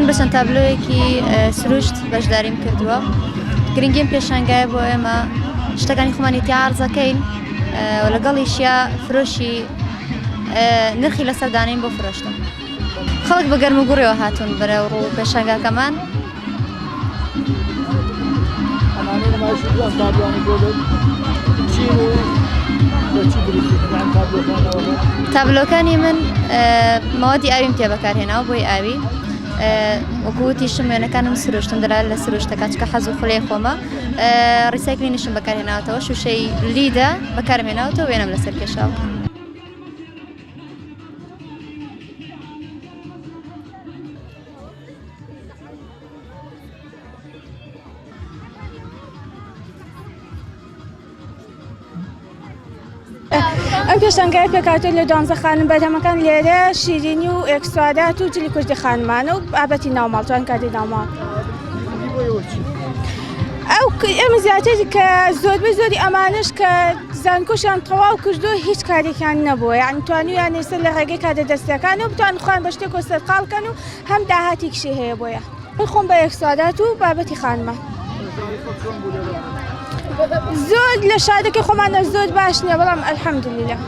بە چەند تابلۆیەکی سروشت بەشداریم کردووە. گرنگیم پێشانگایە بۆ ئێمە شتەکانی خۆمانی تیاڕزەکەین و لەگەڵیشیا فرۆشی نرخی لەسەردانین بۆ فرۆشتن. خەڵک بە گەرم و گوڕیەوە هاتوون بەرەو ڕوو پێشانگاکەمان. تابلۆکانی من ماوەدی ئاویم تێ بەکارهێناوە بۆی ئاوی، وەکووتی وێنەکانم سروشتم دەرا لە سروشتەکە چکە حەز و خوڵێ خۆمە. ڕیسایکلینیشم بەکارهێناوەتەوە، شوشەی لیدە بەکارهێناوەتەوە وێنەم لەسەر کێشاوە. ئەم پێشانگای پێکاتۆ لە 12 خانم بەردەمەکان لێرە شیرینی و ئێکسوادات و جلی کوردی خانمانە و بابەتی ناوماڵ کاتی ناوماڵ. ئەو ئێمە زیاتر کە زۆربەی زۆری ئەمانش کە زانکۆشیان تەواو کردو هیچ کارێکیان نەبووە، یعنی توانیان ێستا لە ڕێگەی کاتە دەستیەکان و بتوان خوان بە شتێک و سەرقاڵکەن و هەم داهاتێکشی هەیە بۆیە. خۆم بە ئێکسوادات و بابەتی خانمان. زۆر لە شادەکەی خۆمانە زۆر باش نییە، بەڵام ئەلحەمدولیلە.